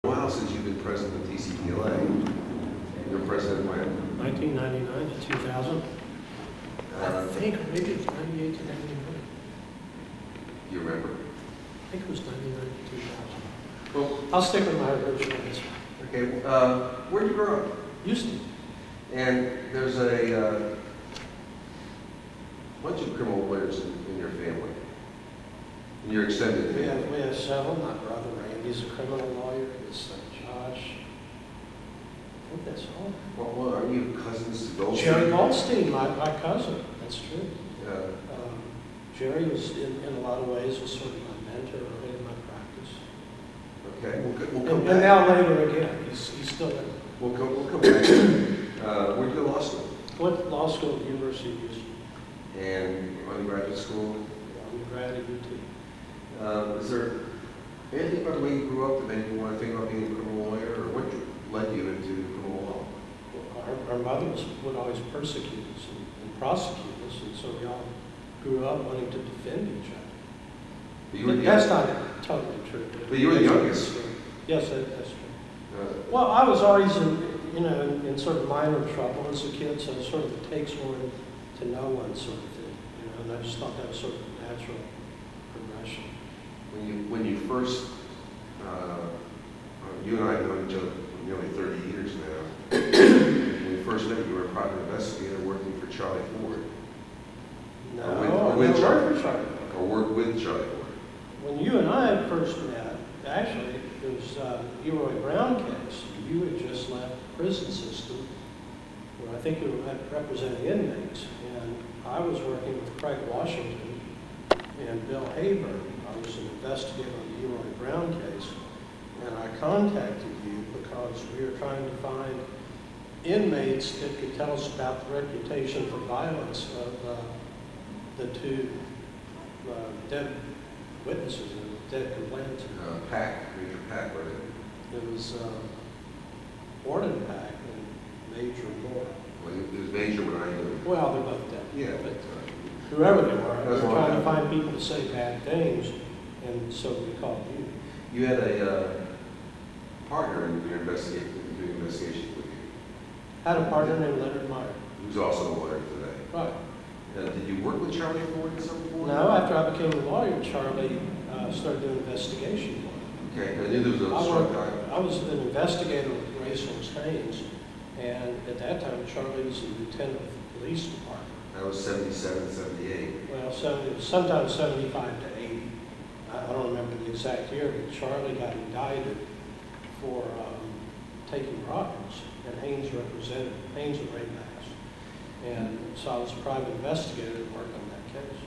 a while since you've been president of TCPLA. You're president when? 1999 to 2000. I think maybe it's 98 to 99. You remember? I think it was 99 to 2000. Well, I'll stick with my original answer. okay. Where did you grow up? Houston. And there's a bunch of criminal lawyers in your family, in your extended We family. have several. My brother Randy's a criminal lawyer. His son Josh. I think that's all. Well, are you cousins to Goldstein? Jerry Goldstein, my cousin. That's true. Yeah. Jerry was, in a lot of ways, was sort of my mentor early in my practice. Okay, we'll come And back. now later again, he's still there. We'll come back. Where'd you go to law school? Went to law school at the University of Houston. And undergraduate school? Undergrad at UT. Is there anything about the way you grew up that made you want to think about being a criminal lawyer, or what led you into criminal law? Our mothers would always persecute us and prosecute us, and so we all grew up wanting to defend each other. That's not totally true. But you were the youngest. Yes, that's true. Well, I was always in sort of minor trouble as a kid, so it sort of takes one to know one sort of thing, and I just thought that was sort of a natural progression. When you first, you and I have known each other for nearly 30 years now. When you first met, you were a private investigator working for Charlie Ford. No, or with Charlie Ford. Or worked with Charlie Ford. When you and I first met, actually, it was Leroy Brown case. You had just left the prison system, where I think you were representing inmates, and I was working with Craig Washington and Bill Haber. I was an investigator on the Leroy Brown case, and I contacted you because we were trying to find inmates that could tell us about the reputation for violence of the two dead witnesses and dead complainants. Major Pack, was it? It was Warden Pack and Major Moore. Well, it was Major when I knew. Well, they're both dead. Yeah. But whoever they were, we That's were a long trying to time. find people to say bad things, and so we called you. You had a partner in your investigation with you, Had a partner named Leonard Meyer. who's also a lawyer today. Right. Did you work with Charlie Ford at some point? No, after I became a lawyer, Charlie started doing investigation work. Okay, I knew there was a short time. I was an investigator with Grace Haynes, and at that time, Charlie was the lieutenant of the police department. That was 77, 78. Well, sometimes 75 to 80. I don't remember the exact year, but Charlie got indicted for taking bribes, and Haynes represented Haynes and Ray Bass. And so I was a private investigator that worked on that case.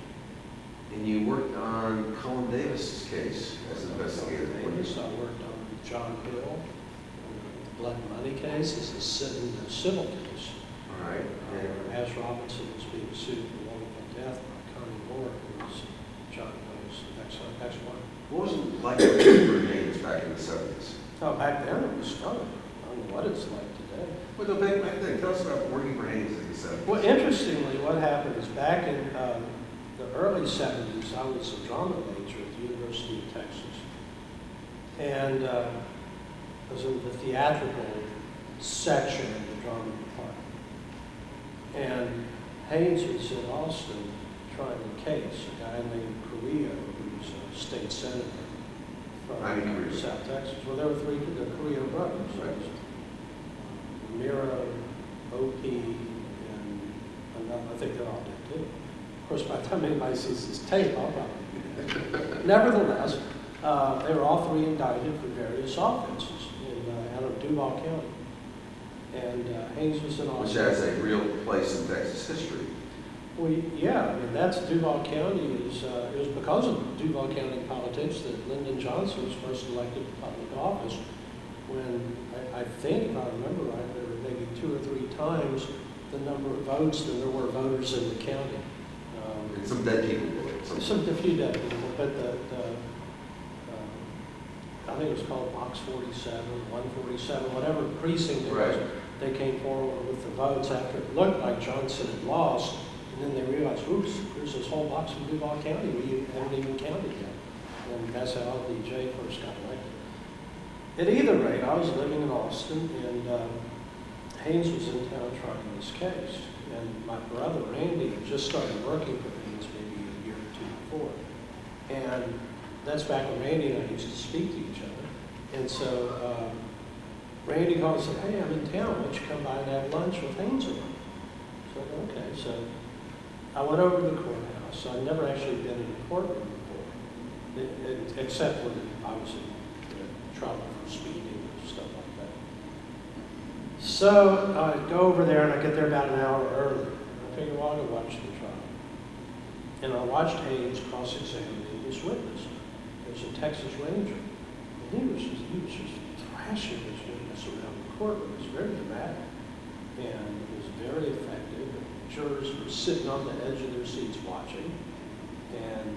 And you worked on Colin Davis's case as an investigator. Davis, I worked on John Hill, the blood money case, as a civil case. All right. And Ash Robinson was being sued for wrongful death by Connie Moore, who was John Hill's ex-wife. what was it like working for Haynes back in the 70s? Oh, back then it was fun. I don't know what it's like today. Well, no, back then, tell us about working for Haynes in the 70s. Well, interestingly, what happened is back in the early 70s, I was a drama major at the University of Texas. And I was in the theatrical section of the drama department. And Haynes was in Austin trying a case, a guy named Carrillo, who's a state senator from South Texas. Well, there were three, the Carrillo brothers. Right. Miro, OP, and another, I think they're all dead too. Of course, by the time anybody sees this tape, I'll probably be dead. Nevertheless, they were all three indicted for various offenses out of Duval County. And Haynes was in Austin. Which has a real place in Texas history. Well, yeah, I mean, that's Duval County. It was because of Duval County politics that Lyndon Johnson was first elected to public office. When I think, if I remember right, there were maybe 2 or 3 times the number of votes than there were voters in the county. And some dead people. A few dead people, but I think it was called Box 47, 147, whatever precinct it was. Right. They came forward with the votes after it looked like Johnson had lost, and then they realized, oops, there's this whole box in Duval County we haven't even counted yet. And that's how LBJ first got elected. At either rate, I was living in Austin, and Haynes was in town trying this case. And my brother, Randy, had just started working for Haynes maybe a year or two before. And that's back when Randy and I used to speak to each other. And so Randy called and said, hey, I'm in town. Why don't you come by and have lunch with Haynes and I? So I said, okay. So I went over to the courthouse. I'd never actually been in a courtroom before, except when I was in trouble for speeding and stuff like that. So I go over there and I get there about an hour early. I figure, well, I'll go watch the trial. And I watched Haynes cross-examining his witness. There's a Texas Ranger. And he was just thrashing his witness around the courtroom. It was very dramatic. And it was very effective. And jurors were sitting on the edge of their seats watching. And,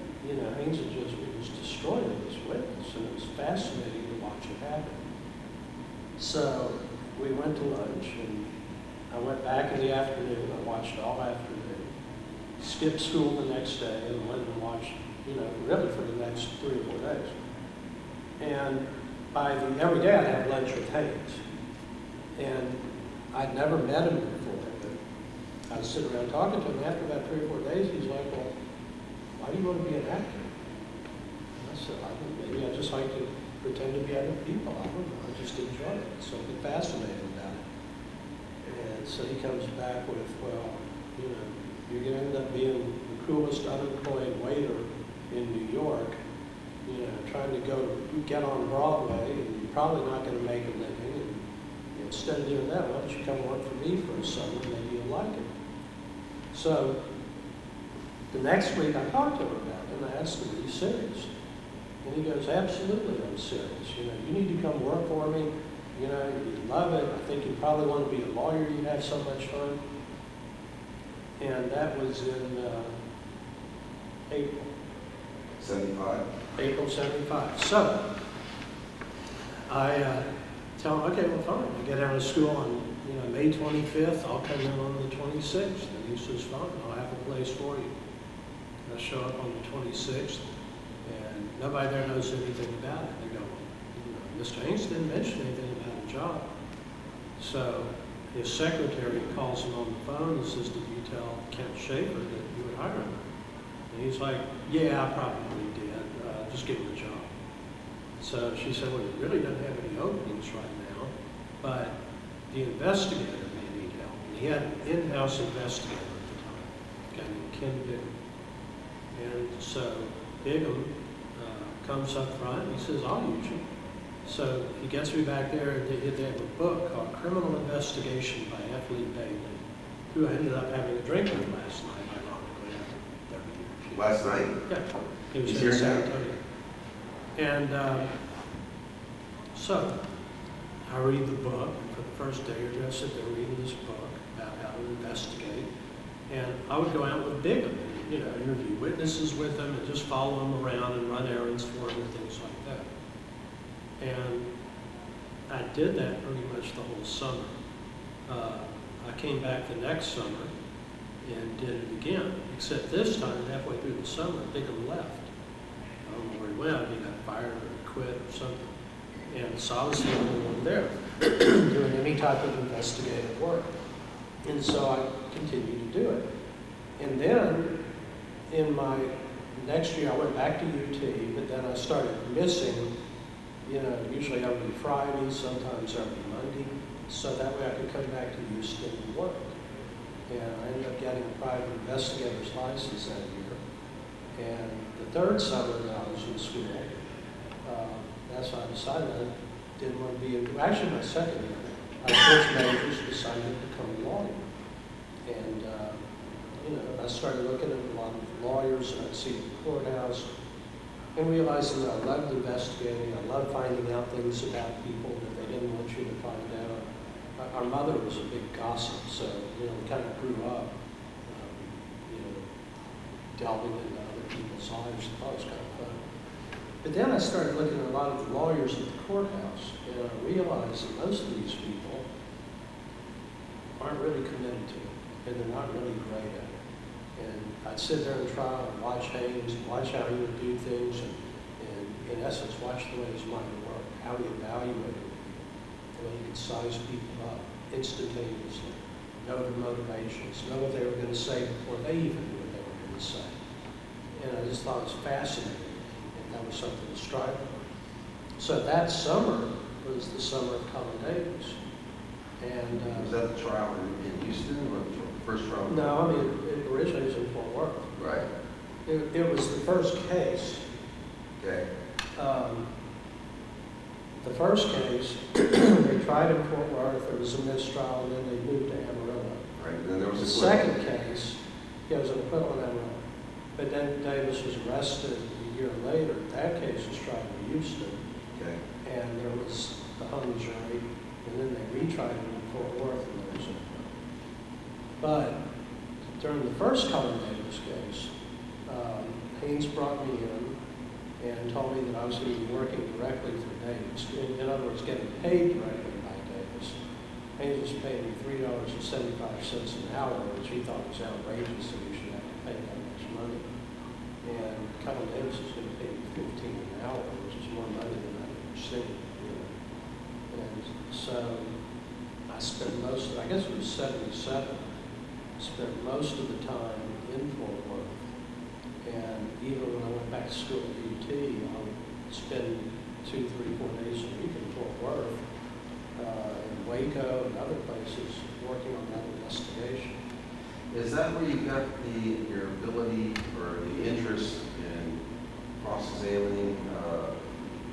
Haynes was destroying his witness. And it was fascinating to watch it happen. So we went to lunch, and I went back in the afternoon. I watched all afternoon. Skipped school the next day and went and watched, really for the next 3 or 4 days. And every day I'd have lunch with Haynes. And I'd never met him before, but I'd sit around talking to him. After about 3 or 4 days, he's like, well, why do you want to be an actor? And I said, maybe I just like to pretend to be other people. I don't know. I just enjoy it. Something fascinating about it. And so he comes back with, well, you're going to end up being the coolest unemployed waiter in New York, trying to get on Broadway, and you're probably not going to make a living. And instead of doing that, why don't you come work for me for a summer? Maybe you'll like it. So the next week I talked to him about it, and I asked him, are you serious? And he goes, absolutely, I'm serious. You need to come work for me. You love it. I think you probably want to be a lawyer. You have so much fun. And that was in April. 75? April 75. So I tell him, okay, well, fine. I get out of school on May 25th. I'll come in on the 26th. And he says, fine, I'll have a place for you. And I show up on the 26th, and nobody there knows anything about it. They go, Mr. Haynes didn't mention anything about a job. So his secretary calls him on the phone and says, did you tell Kent Schaffer that you would hire him? And he's like, yeah, I probably did. Just give him a job. So she said, well, he really doesn't have any openings right now, but the investigator may need help. And he had an in-house investigator at the time, a guy named Ken Bigham. And so Bigham comes up front and he says, I'll use you. So he gets me back there, and they have a book called Criminal Investigation by F. Lee Bailey, who I ended up having a drink with last night, ironically, after 30 years. Last night? Yeah. He was He's in here San now? Antonio. And so I read the book. For the first day or two, I sit there reading this book about how to investigate. And I would go out with Bigham and, interview witnesses with him and just follow him around and run errands for him and things like that. And I did that pretty much the whole summer. I came back the next summer and did it again, except this time, halfway through the summer, Bigham left. I don't know where he went. He got fired or quit or something. And so I was the only one there doing any type of investigative work. And so I continued to do it. And then in my next year, I went back to UT, but then I started missing, usually every Friday, sometimes every Monday, so that way I could come back to Houston and work. And I ended up getting a private investigator's license that year. And the third summer that I was in school, that's why I decided I didn't want to be in, actually my second year, I switched majors, decided to become a lawyer. And, I started looking at a lot of lawyers that I'd see in the courthouse and realizing that I loved investigating, I loved finding out things about people that they didn't want you to find out. Our mother was a big gossip, so, we kind of grew up, delving into other people's lives. I thought it was kind of fun. But then I started looking at a lot of the lawyers at the courthouse, and I realized that most of these people aren't really committed to it, and they're not really great at it. And I'd sit there in trial and watch Haynes and watch how he would do things, and in essence, watch the way his mind worked, how he evaluated, the way he could size people up instantaneously, know their motivations, know what they were going to say before they even knew what they were going to say. And I just thought it was fascinating, and that was something to strive for. So that summer was the summer of Colin Davis. And Was that the trial in Houston, or the first trial? no, I mean, it originally was in Fort Worth. Right. It was the first case. Okay. The first case, they tried in Fort Worth, there was a mistrial, and then they moved to Amarillo. Right, and then there was The a second case, there was an acquittal in Amarillo. But then Davis was arrested a year later. That case was tried in Houston, Okay. and there was the hung jury, and then they retried it in Fort Worth, and there was a acquittal. But during the first Colin Davis case, Haynes brought me in and told me that I was going to be working directly for Davis. In other words, getting paid directly by Davis. Haynes was paying me $3.75 an hour, which he thought was outrageous that he should have to pay that much money. And Colin Davis was going to pay me $15 an hour, which is more money than I've ever seen. You know? And so I spent I guess it was 77, spent most of the time in Fort Worth. And even when I went back to school at UT, I would spend 2, 3, 4 days a week in Fort Worth, in Waco and other places, working on that investigation. Is that where you got your ability or the interest in cross-examining,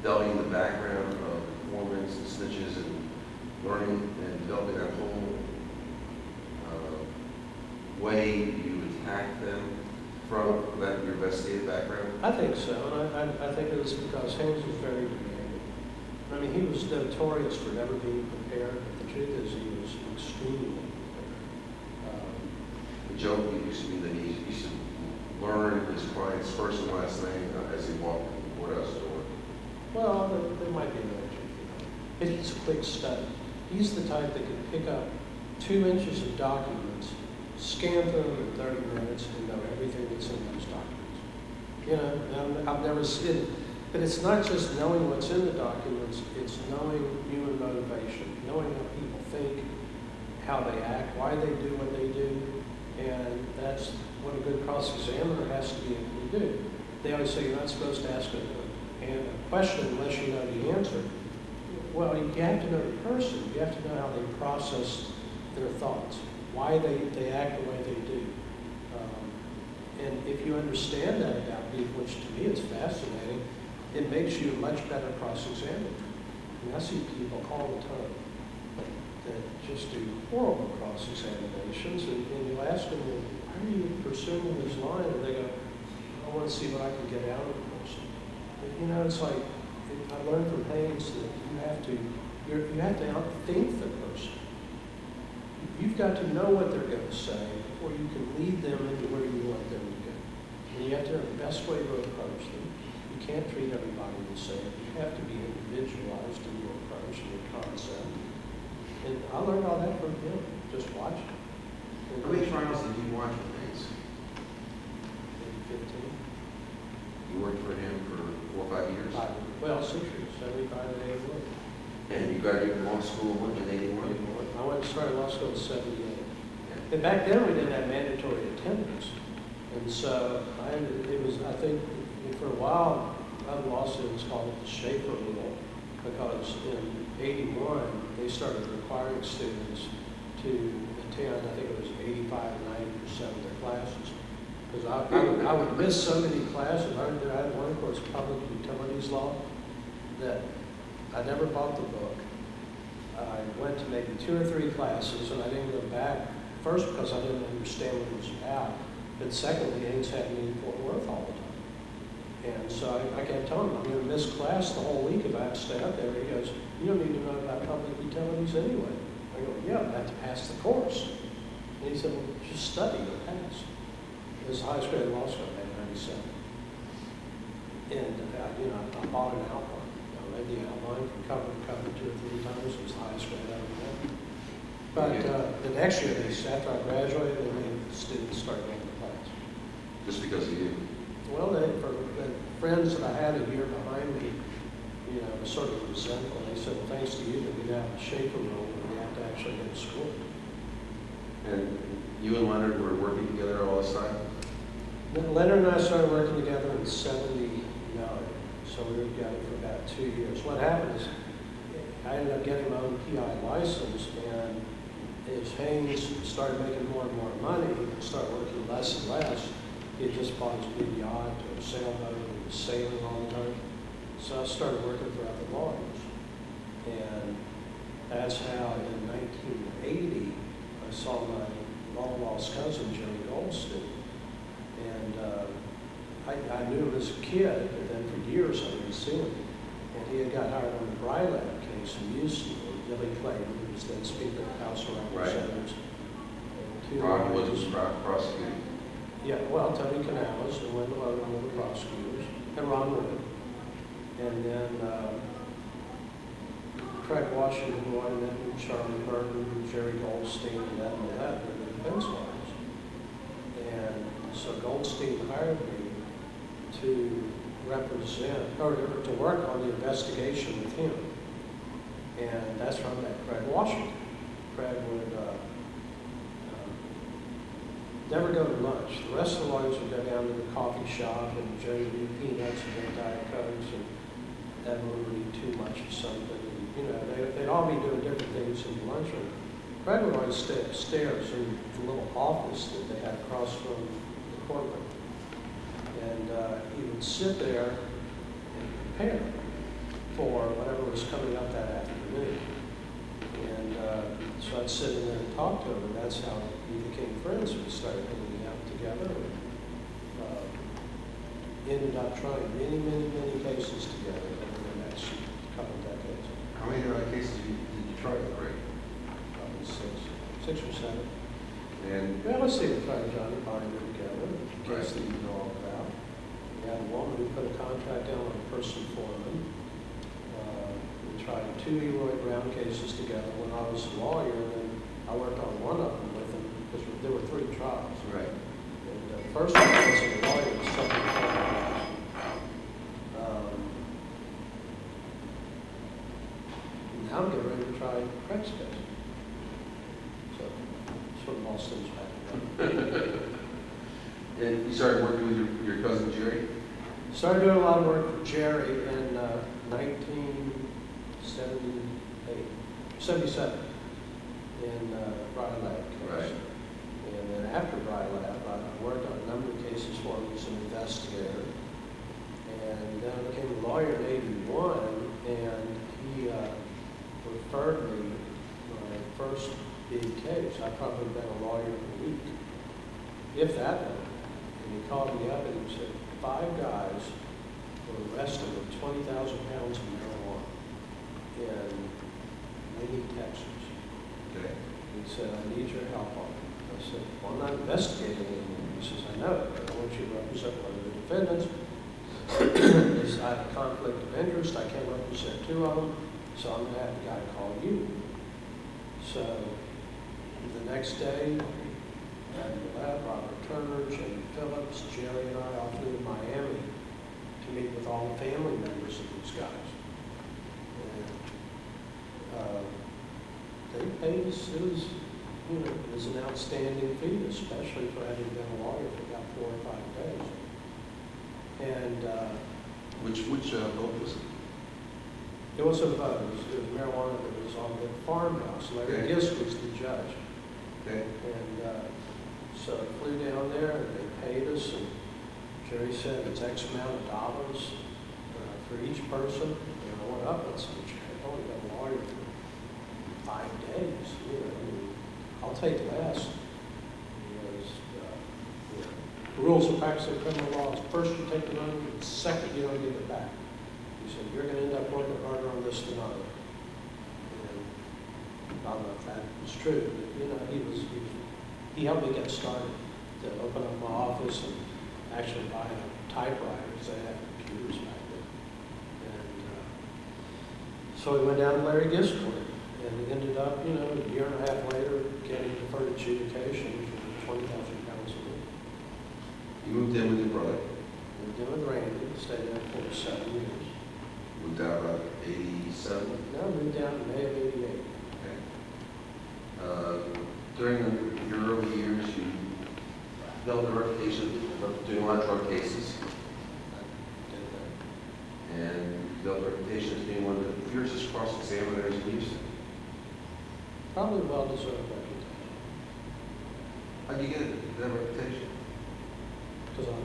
delving the background of informants and snitches and learning and developing that whole way you attack them from that your investigative background? I think so, and I think it was because Haynes was very demanding. I mean, he was notorious for never being prepared, but the truth is he was extremely prepared. The joke used to be that he used to learn his client's first and last name as he walked in the courthouse door. Well, there might be another truth. It's a quick study. He's the type that could pick up 2 inches of documents, scan through them in 30 minutes, and know everything that's in those documents. You know, I've never seen it. But it's not just knowing what's in the documents, it's knowing human motivation, knowing how people think, how they act, why they do what they do. And that's what a good cross-examiner has to be able to do. They always say you're not supposed to ask a question unless you know the answer. Well, you have to know the person. You have to know how they process their thoughts, why they act the way they do. And if you understand that about people, which to me is fascinating, it makes you a much better cross-examiner. I mean, I see people all the time that just do horrible cross-examinations, and you ask them, well, why are you pursuing this line? And they go, I want to see what I can get out of the person. And, you know, it's like, I learned from Haynes that you have to outthink the person. You've got to know what they're going to say before you can lead them into where you want them to go. And you have to know the best way to approach them. You can't treat everybody the same. You have to be individualized in your approach and your concept. And I learned all that from him, just watching. How many trials did you watch with Haynes? Maybe 15. You worked for him for 4 or 5 years? Well, 6 years, 75 to 81. And you graduated from law school in 81? I went to start law school in 78. Yeah. And back then we didn't have mandatory attendance. And so I think for a while, other law students called it the Schaffer rule, because in 81, they started requiring students to attend, I think it was 85 to 90% of their classes. Because I would miss so many classes. I had one course, public utilities law, that I never bought the book. I went to maybe 2 or 3 classes, and I didn't go back. First, because I didn't understand what it was about. But secondly, Haynes had me in Fort Worth all the time. And so I kept telling him, I'm going to miss class the whole week if I have to stay up there. He goes, you don't need to know about public utilities anyway. I go, yeah, but I have to pass the course. And he said, well, just study and pass. It was the highest grade law school, I had 97. And, I bought an outline. I read the outline from cover to cover 2 or 3 times. It was the highest grade I ever had. But the next year, after I graduated, the students started going to class. Just because of you? Well, for the friends that I had a year behind me, were sort of resentful. They said, well, thanks to you, that we have a Schaffer rule, and we have to actually get to school. And you and Leonard were working together all this time? Leonard and I started working together in '79, so we were together for about 2 years. What happened is I ended up getting my own PI license, and as Haynes started making more and more money and started working less and less, he had just bought his big yacht or sailboat and was sailing all the time. So I started working for other lawyers. And that's how in 1980 I saw my long-lost cousin, Jerry Goldstein. And I knew him as a kid, but then for years I didn't see him. And he had got hired on the Brylab case in Houston, where Billy Clayton, who was then Speaker of the House of Representatives. Ron Woods was prosecuting. Yeah, well, Tony Canales and Wendell Odom were the prosecutors, and Ron Wood. And then Craig Washington, and Charlie Burton, Jerry Goldstein, and Ed Millett were the defense lawyers. And so Goldstein hired me to represent, or to work on the investigation with him. And that's where I met Craig Washington. Craig would never go to lunch. The rest of the lawyers would go down to the coffee shop, and Joe would eat peanuts and drink Diet Cokes, and Edward would eat too much or something. And, they'd all be doing different things in the lunchroom. Craig would always stay upstairs in the little office that they had across from the courtroom. And he would sit there and prepare for whatever was coming up that afternoon. And so I'd sit in there and talk to him, and that's how we became friends. We started hanging out together, and ended up trying many, many, many cases together over the next couple decades. How many cases did you try with Ray? Probably six or seven. And well, let's see, we tried Johnny Binder together, a case Right. that you know all about. We had a woman who put a contract down on a person foreman. We tried 2 Leroy Brown cases together when I was a lawyer, and then I worked on one of them with him because there were 3 trials. right. And the first one was a lawyer, the second trial. Now I'm getting ready to try Craig's case. So, sort of all stems back. And you started working with your cousin Jerry? Started doing a lot of work for Jerry in 77 in Brylab case. Right. And then after Brylab, I worked on a number of cases for him as an investigator. And then I became a lawyer in '81, and he referred me my first big case. I'd probably been a lawyer in a week, if that long. And he called me up and he said, 5 guys were arrested with 20,000 pounds of marijuana in Wayne, Texas. Okay. He said, I need your help on it. I said, well, I'm not investigating anymore. He says, I know, but I want you to represent one of the defendants. He said, I have a conflict of interest. I can't represent 2 of them, so I'm going to have the guy call you. So the next day, Robert Turner, Jay Phillips, Jerry, and I all flew to Miami to meet with all the family members of these guys. And they paid us, it was an outstanding fee, especially for having been a lawyer for about 4 or 5 days. And Which vote was it? it wasn't a vote, it was marijuana that was on the farmhouse. Larry Okay. Gisk was the judge. Okay. And so I flew down there, and they paid us, and Jerry said it's X amount of dollars for each person. And I went up and said, I've only been a lawyer for 5 days. I'll take less. Because, the rules of practice of criminal law is first you take the money, and second you don't give it back. He said, you're going to end up working harder on this than I will. And I don't know if that was true, but he helped me get started to open up my office and actually buy a typewriter because I had computers back then. And so we went down to Larry Gisk court, and ended up, a year and a half later, getting deferred adjudication for 20,000 pounds a week. You moved in with your brother? Moved in with Randy, stayed there for 7 years. Moved out about 80, During your early years, you developed a reputation of doing a lot of drug cases, and you developed a reputation as being one of the fiercest cross-examiners in Houston. Probably well-deserved reputation. How do you get that reputation? Because I'm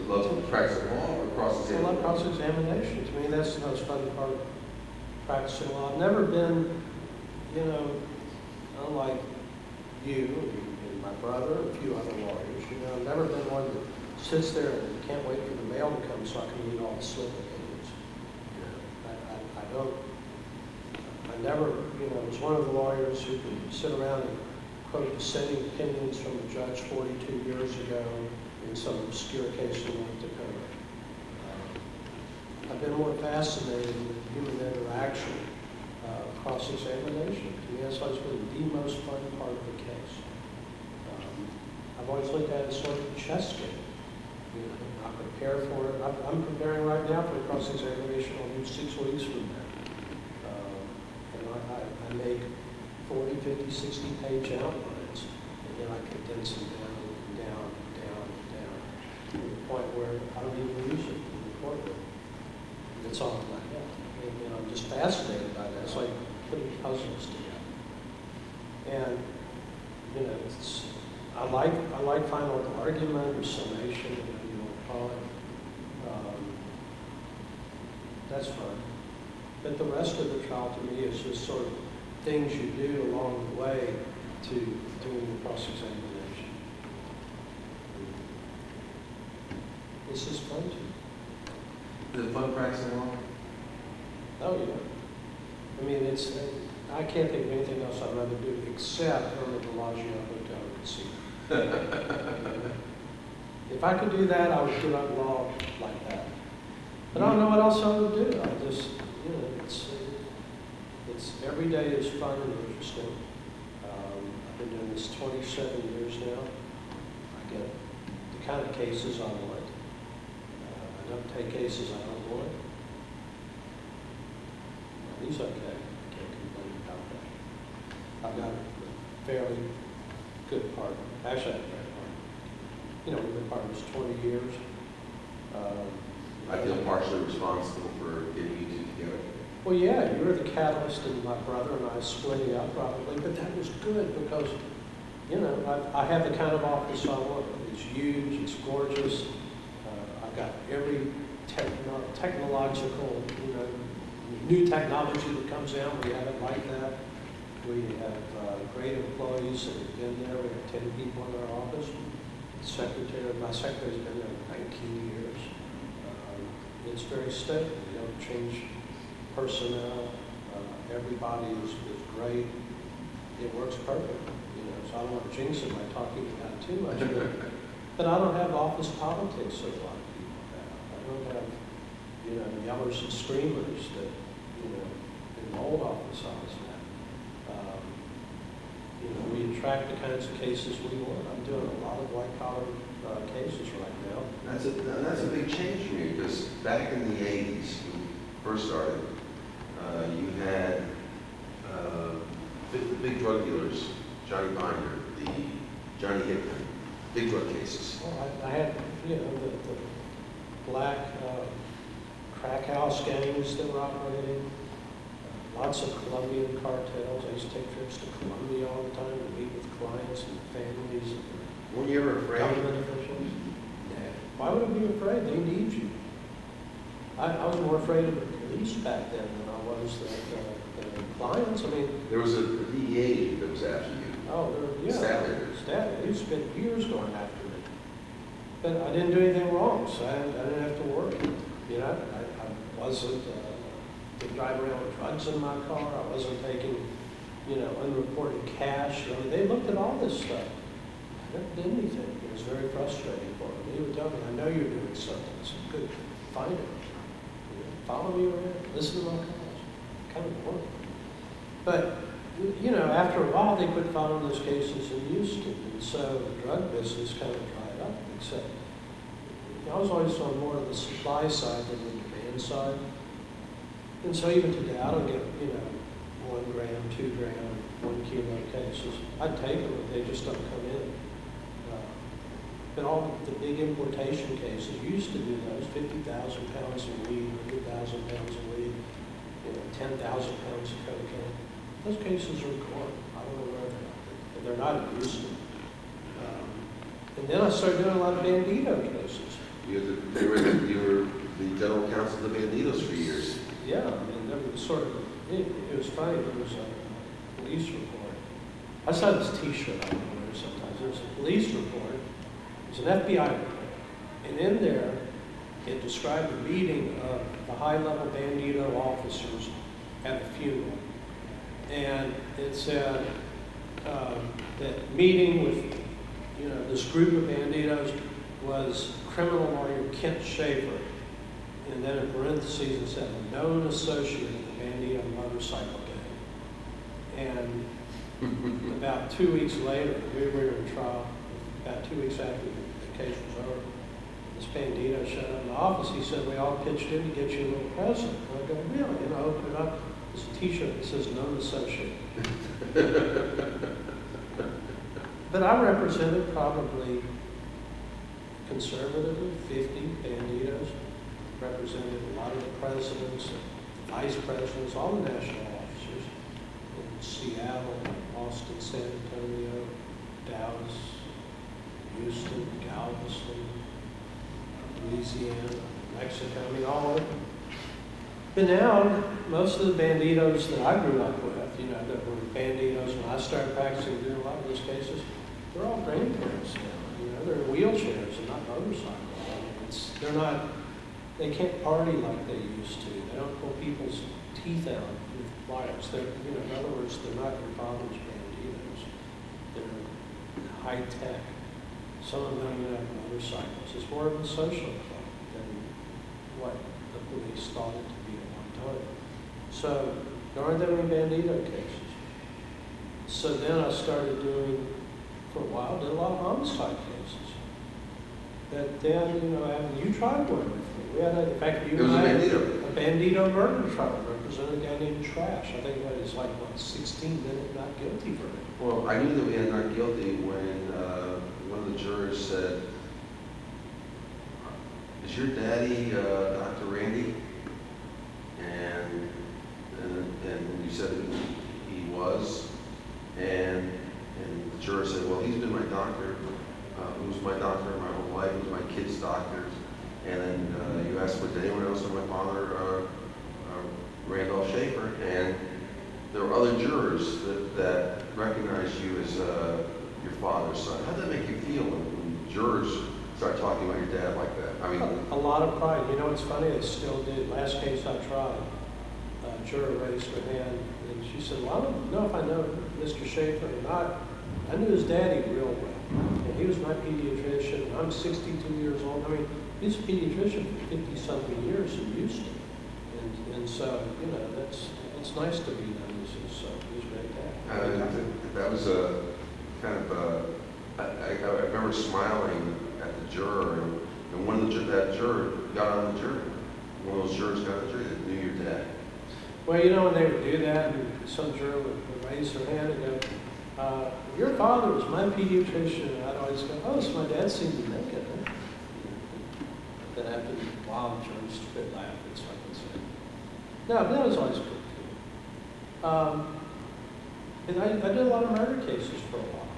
Love to practice law or I cross-examination? love cross-examination. To me, that's the most fun part of practicing law. I've never been, you know, unlike you and my brother and a few other lawyers, you know, I've never been one that sits there and can't wait for the mail to come so I can read all the slip opinions. You know, I don't, I never, you know, was one of the lawyers who could sit around and quote dissenting opinions from a judge 42 years ago in some obscure case in North Dakota. I've been more fascinated with human interaction, cross-examination. To me, that's always been the most fun part of the case. I've always looked at it as sort of a chess game. You know, I prepare for it. I'm preparing right now for a cross-examination I'll do 6 weeks from now. And I make 40, 50, 60-page outlines, and then I condense them down, to the point where I don't even use it in the courtroom. It's all in my head. And I'm just fascinated by that. It's like putting puzzles together. And, you know, I like final argument or summation, whatever you want to call it. That's fun. But the rest of the trial to me is just sort of things you do along the way to doing the cross-examination. This is fun too. Is it fun practicing law? Oh, yeah. I mean, I can't think of anything else I'd rather do except go to the Bellagio Hotel and casino. If I could do that, I would give up law like that. But I don't know what else I would do. I just, you know, it's every day is fun and interesting. I've been doing this 27 years now. I get the kind of cases I want. I don't take cases I don't want. He's okay. Can't complain about that. I've got a fairly good partner. Actually, I have a great partner. You know, we've been partners 20 years. I feel partially responsible for getting you two together. Well, yeah, you were the catalyst in my brother and I splitting up probably, but that was good because, you know, I have the kind of office I want. It's huge, it's gorgeous. I've got every technological, you know, new technology that comes out. We have it like that. We have great employees that have been there. We have 10 people in our office. My secretary's been there 19 years. It's very stable. We don't change personnel. Everybody is great. It works perfect. You know, so I don't want to jinx it by talking about it too much. But I don't have office politics that a lot of people have. I don't have, you know, yellers and screamers that, you know, in the old office I was at. You know, we attract the kinds of cases we want. I'm doing a lot of white-collar cases right now. That's a big change for me because back in the 80s, when we first started, you had the big drug dealers, Johnny Binder, the Johnny Hickman, big drug cases. Well, I had, you know, the black crack house gangs that were operating, lots of Colombian cartels. I used to take trips to Colombia all the time to meet with clients and families. Were you ever afraid? Government officials. Yeah. Why would I be afraid? They need you. I was more afraid of the police back then than I was the clients. I mean, there was a DEA agent that was after you. Oh, yeah. Staff. He spent years going after me. But I didn't do anything wrong, so I didn't have to worry. You know, I wasn't driving around with drugs in my car. I wasn't taking, you know, unreported cash. I mean, they looked at all this stuff. I never did anything. It was very frustrating for me. They would tell me, I know you're doing something. I said, good, find it. You know, follow me around, listen to my calls. Kind of boring. But, you know, after a while, they quit filing those cases in Houston. And so the drug business kind of dried up, except I was always on more of the supply side than the demand side. And so even today, I don't get, you know, 1 gram, 2 gram 1 kilo cases. I'd take them, but they just don't come in. But all the big importation cases, you used to do those, 50,000 pounds of weed, 100,000 pounds of weed, 10,000 pounds of cocaine. Those cases are gone. I don't know where they are, but they're not in Houston. And then I started doing a lot of bandito cases. You were the general counsel of the Banditos for years. Yeah, and there was sort of, it was funny, there was a police report. I saw this T-shirt I would wear sometimes. There was a police report, it was an FBI report, and in there, it described the meeting of the high-level bandito officers at a funeral. And it said that meeting with, this group of banditos was criminal lawyer Kent Schaffer. And then in parentheses it said, a known associate of the bandito motorcycle gang. And about 2 weeks later, we were in trial, about 2 weeks after the case was over, this bandito showed up in the office. He said, we all pitched in to get you a little present. And I go, really? And I opened it up. It's a T-shirt that says known associate. But I represented probably conservatively 50 banditos, represented a lot of the presidents, vice presidents, all the national officers in Seattle, Austin, San Antonio, Dallas, Houston, Galveston, Louisiana, Mexico, all over. But now, most of the banditos that I grew up with, that were banditos when I started practicing doing a lot of those cases, they're all grandparents now. They're in wheelchairs and not motorcycles. They're not, they can't party like they used to. They don't pull people's teeth out with pliers. They're, in other words, they're not your father's banditos. They're high tech. Some of them don't even have motorcycles. It's more of a social club than what the police thought it to be at one time. So there aren't that many bandito cases. So then I started doing, for a while, did a lot of homicide cases. But then, you tried one with me. We had, in fact, you and I had a bandito murder trial. Represented a guy named Trash. I think it was 16-minute not guilty verdict. Well, I knew that we had not guilty when one of the jurors said, is your daddy Dr. Randy? And you said he was. And the juror said, well, he's been my doctor. He was my doctor my whole life. He was my kid's doctor. And then you asked, did anyone else know my father, Randolph Schaffer? And there were other jurors that recognized you as your father's son. How did that make you feel when jurors start talking about your dad like that? I mean, a lot of pride. It's funny, they still did. Last case I tried, a juror raised her hand, and she said, well, I don't know if I know Mr. Schaffer or not. I knew his daddy real well, and he was my pediatrician, and I'm 62 years old. I mean, he's a pediatrician for 50-something years in Houston. And so, it's nice to be known as his great dad. That was a kind of I remember smiling at the juror, and that juror got on the jury. One of those jurors got on the jury that knew your dad. Well, when they would do that, and some juror would raise their hand and go, your father was my pediatrician, and I'd always go, oh, so my dad seemed to make it, huh? Then after a while, the jurors quit laughing, so I could say. No, but that was always good. And I did a lot of murder cases for a while.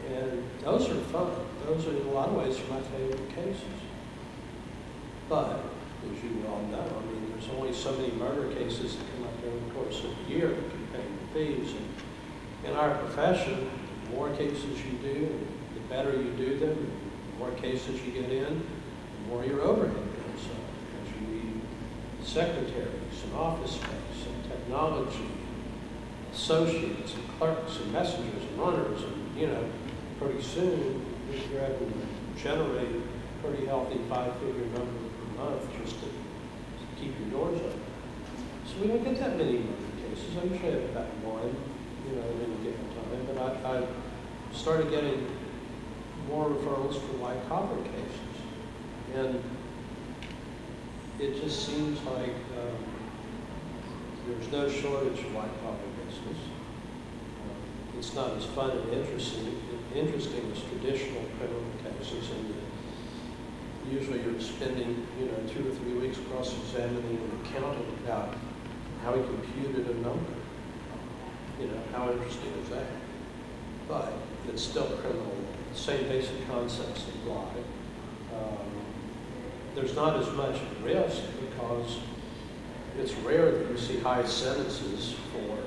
And those are fun. Those are, in a lot of ways, are my favorite cases. But, as you all know, there's only so many murder cases that come up during the course of the year that can pay the fees. And in our profession, the more cases you do, the better you do them, the more cases you get in, the more your overhead goes up. Because you need secretaries and office space and technology, associates and clerks and messengers and runners, and pretty soon you're having to generate a pretty healthy 5-figure number per month just to keep your doors open. So we don't get that many murder cases. I usually have about one, at any given time. But I started getting more referrals for white collar cases, and it just seems like there's no shortage of white collar business. it's not as fun and interesting as traditional criminal cases, and usually you're spending, 2 or 3 weeks cross-examining an accountant about how he computed a number. How interesting is that? But it's still criminal. Same basic concepts apply. There's not as much risk because it's rare that you see high sentences for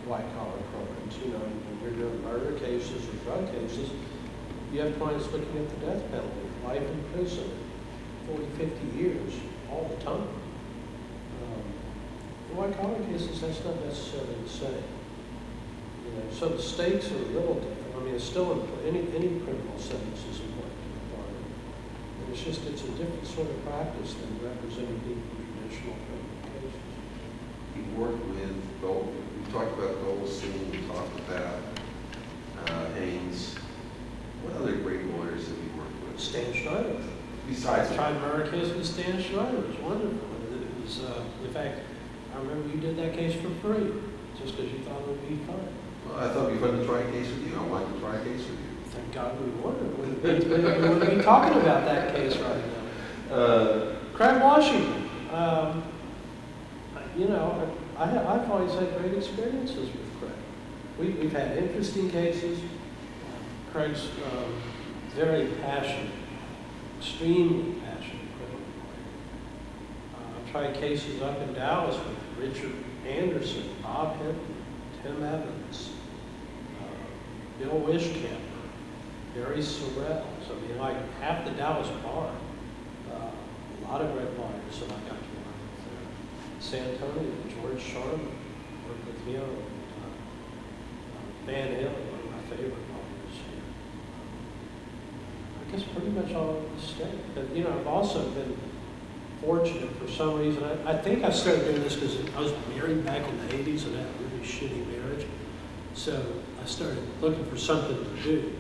white-collar crimes. When you're doing murder cases or drug cases, you have clients looking at the death penalty, life in prison, 40, 50 years, all the time. In white-collar cases, that's not necessarily the same. So the stakes are a little different. It's still important. Any criminal sentence is important to the client. And it's a different sort of practice than representing people in traditional criminal cases. You worked with Dole. We talked about Dolson. We talked about Haynes. What other great lawyers have you worked with? Stan Schneider. Besides, I tried murder case with Stan Schneider. It was wonderful. It was, in fact, I remember you did that case for free, just because you thought it would be fun. well, I thought it'd be fun to try a case with you. I wanted to try a case with you. Thank God we wouldn't. We wouldn't be talking about that case right now. Craig Washington. I've always had great experiences with Craig. We've had interesting cases. Craig's very passionate, extremely passionate criminal lawyer. I've tried cases up in Dallas with Richard Anderson, Bob Hinton, Tim Evans, Bill Wishkamper, Barry Sorrell. So like half the Dallas bar. A lot of great lawyers that I got to work with there. San Antonio, George Sharman, worked with him. Van Hill, one of my favorite lawyers here. I guess pretty much all over the state. But I've also been fortunate for some reason. I think I started doing this because I was married back in the 80s and I had a really shitty marriage. So I started looking for something to do.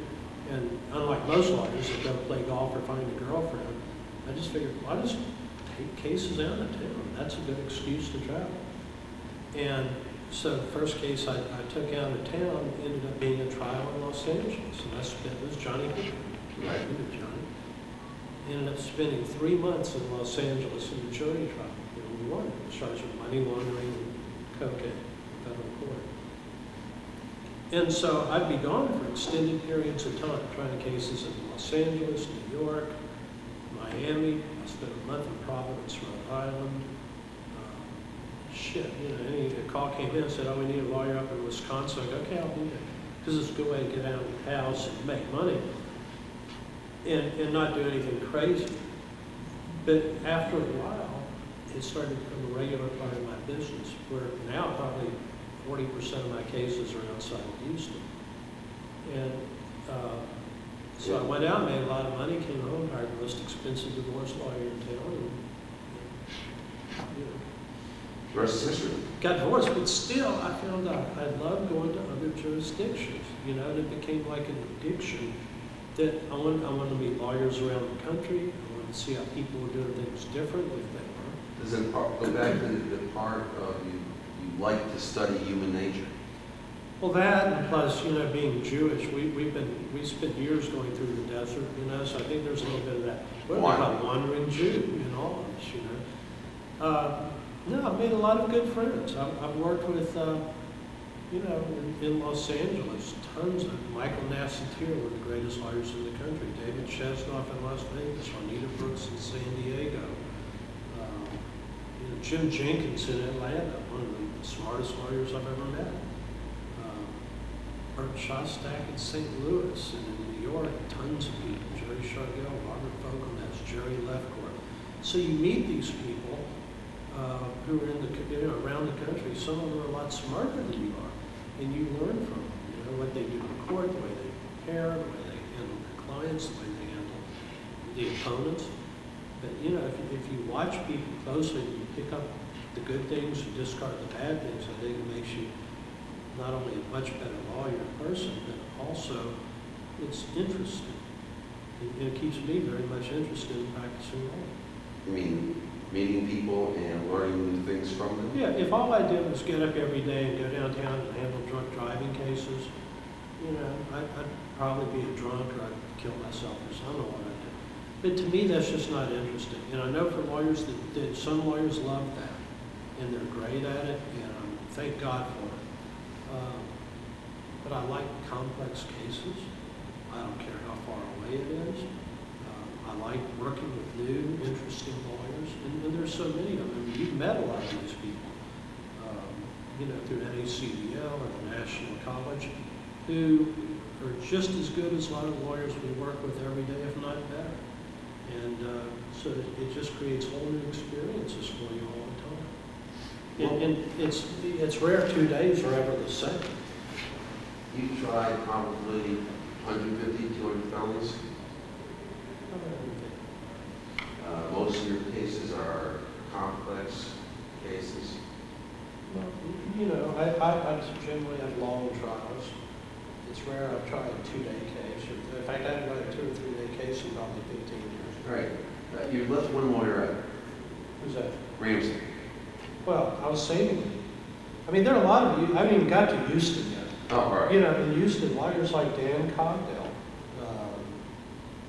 And unlike most lawyers that go play golf or find a girlfriend, I just figured, well, I'll just take cases out of town. That's a good excuse to travel. And so the first case I took out of town ended up being a trial in Los Angeles. And that was Johnny Hooper. Right. Johnny. Ended up spending 3 months in Los Angeles in a jury trial. We won, charged with money laundering and cocaine in federal court. And so I'd be gone for extended periods of time, trying cases in Los Angeles, New York, Miami. I spent a month in Providence, Rhode Island. A call came in and said, oh, we need a lawyer up in Wisconsin. I go, okay, I'll do that. Because it's a good way to get out of the house and make money and not do anything crazy. But after a while, it started to become a regular part of my business, where now probably 40% of my cases are outside of Houston. And so I went out, made a lot of money, came home, hired the most expensive divorce lawyer in town, and The rest is history. got divorced. But still, I found out I loved going to other jurisdictions. And it became like an addiction that I wanted to meet lawyers around the country. I wanted to see how people were doing things differently if they were. Does it go back to the part of you like to study human nature? Well, that, and plus, being Jewish, we spent years going through the desert, so I think there's a little bit of that. What about a wandering Jew in all of us, No, I've made a lot of good friends. I've worked with, in Los Angeles, tons of Michael Nassatir, one of the greatest lawyers in the country, David Chesnoff in Las Vegas, Juanita Brooks in San Diego, Jim Jenkins in Atlanta, one of the smartest lawyers I've ever met. Bert Shostak in St. Louis, and in New York, tons of people. Jerry Shargell, Robert Fogle, that's Jerry Lefcourt. So you meet these people who are around the country. Some of them are a lot smarter than you are, and you learn from them. What they do in court, the way they prepare, the way they handle their clients, the way they handle the opponents. But if you watch people closely, you pick up the good things, you discard the bad things. I think it makes you not only a much better lawyer in person, but also it's interesting. It keeps me very much interested in practicing law. You mean meeting people and learning new things from them? Yeah, if all I did was get up every day and go downtown and handle drunk driving cases, you know, I'd probably be a drunk or I'd kill myself or something. I don't know what I'd do. But to me, that's just not interesting. And I know for lawyers that some lawyers love that, and they're great at it, and thank God for it. But I like complex cases. I don't care how far away it is. I like working with new, interesting lawyers, and there's so many of them. I mean, you've met a lot of these people, you know, through NACDL or the National College, who are just as good as a lot of the lawyers we work with every day, if not better. And so it just creates whole new experiences for you all the time. And it's rare 2 days are ever the same. You've tried probably 150, 200 felonies. Most of your cases are complex cases. Well, you know, I generally have long trials. It's rare I've tried a 2-day case. In fact, I haven't tried a 2 or 3 day case in probably 15 years. Right. You've left one lawyer out. Who's that? Ramsey. Well, I was saving it. I mean, there are a lot of you. I haven't even got to Houston yet. Oh, all right. You know, in Houston, lawyers like Dan Cogdell.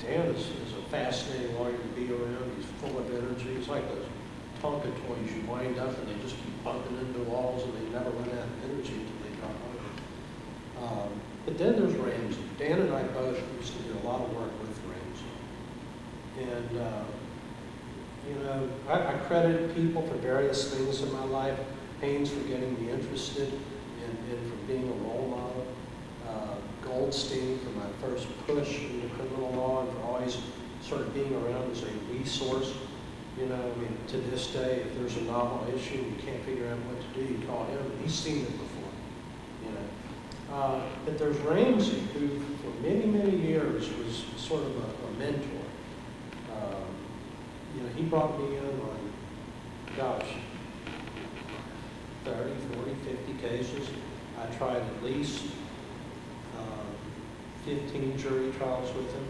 Dan is a fascinating lawyer to be around. He's full of energy. He's like those Tonka toys. You wind up and they just keep bumping into walls and they never run out of energy until they drop over. But then there's Ramsey. Dan and I both used to do a lot of work with Ramsey. And, you know, I credit people for various things in my life. Haynes for getting me interested and for being a role model. Goldstein for my first push into criminal law and for always sort of being around as a resource. You know, I mean, to this day, if there's a novel issue and you can't figure out what to do, you call him, and he's seen it before, you know. But there's Ramsey, who for many, many years was sort of a mentor. You know, he brought me in on, gosh, 30, 40, 50 cases. I tried at least 15 jury trials with him,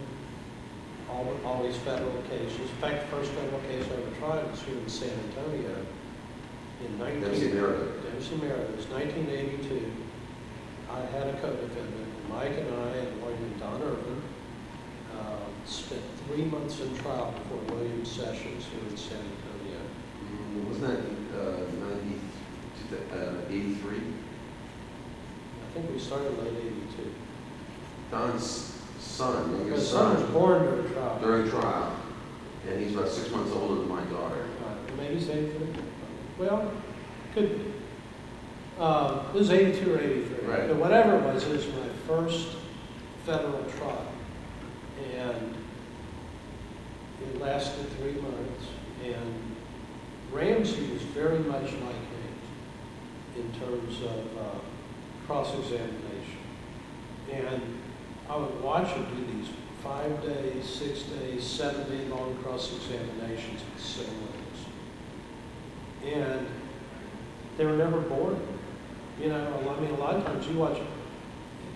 all these federal cases. In fact, the first federal case I ever tried was here in San Antonio in 1982. I had a co-defendant, Mike and I, and lawyer named Don Irvin, spent 3 months in trial before William Sessions here in San Antonio. Wasn't that 83? I think we started late 82. Don's son, His son was born during trial. During trial, and he's about 6 months older than my daughter. Maybe he's 83. Well, could be. It was 82 or 83. Right. But whatever it was my first federal trial. And it lasted 3 months. And Ramsey was very much like Haynes in terms of cross-examination. And I would watch him do these 5 days, 6 days, 7 day long cross-examinations with the same witness. And they were never boring. You know, I mean, a lot of times you watch,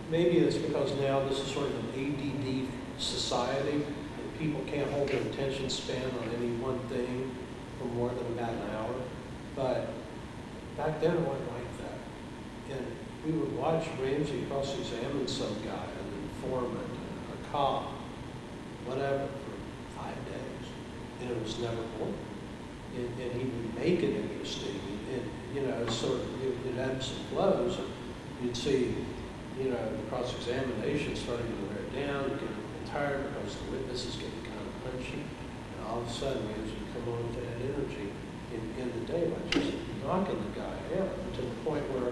maybe it's because now this is sort of an ADD society, and people can't hold their attention span on any one thing for more than about an hour. But back then it wasn't like that. And we would watch Ramsey cross-examine some guy, an informant, a cop, whatever, for 5 days. And it was never boring. And he would make it interesting. And you know, sort of, it ebbs and flows. And you'd see, you know, the cross-examination starting to wear down, getting tired because the witness is getting kind of punchy. And all of a sudden, Ramsey would come on with that energy in the daylight, just knocking the guy out to the point where,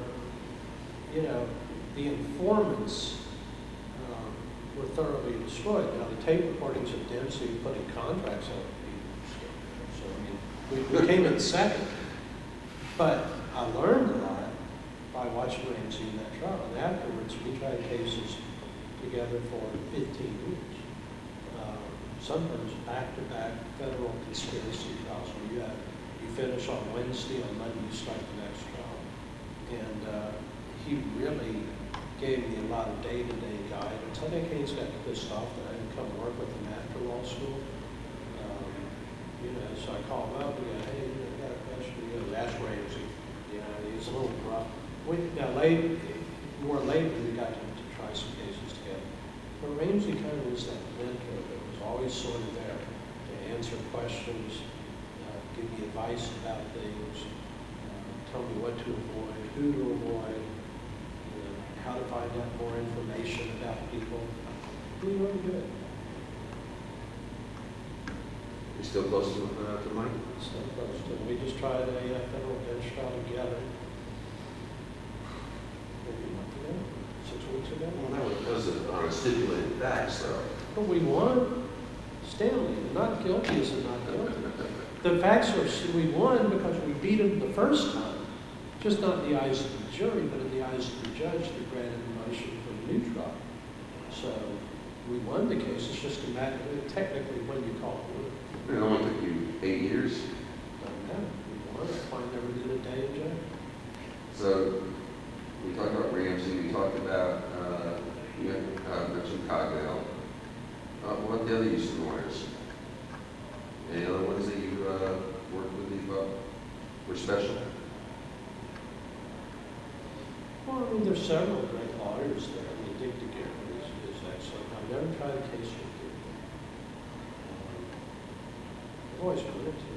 you know, the informants were thoroughly destroyed. Now, the tape recordings of Dempsey putting contracts on people. So, I mean, we came in second. But I learned a lot by watching Ramsey in that trial. And afterwards, we tried cases together for 15 years. Sometimes back-to-back federal conspiracy trials where you finish on Wednesday, on Monday you start the next trial. And he really gave me a lot of day-to-day guidance. I think Haynes got pissed off that I didn't come work with him after law school. You know, so I called him up and go, hey, I got a question. He goes, ask Ramsey. You know, he was a little rough. Now, more lately, we got to try some cases together. But Ramsey kind of was that mentor that was always sort of there to answer questions, give me advice about things, tell me what to avoid, who to avoid, how to find out more information about people. Really, really good. You still close to Mike? Still close to him. We just tried a federal bench trial together. Maybe a month ago, 6 weeks ago. Well, that was on a stipulated facts, though. But we won. Stanley, not guilty is not guilty. The facts are, we won because we beat him the first time. Just not in the eyes of the jury, but in the eyes of the judge that granted the motion for a new trial. So we won the case. It's just a matter of technically when you call it. It only took you 8 years. Doesn't matter. We won. I never did a day in jail. So we talked about Ramsey. We talked about you mentioned Cognell. What about the other Houston lawyers? Any other ones that you worked with that were special? Well, I mean, there's several great lawyers there. I mean, Dick DeGarrett is excellent. I've never tried a case with Dick. I've always wanted to.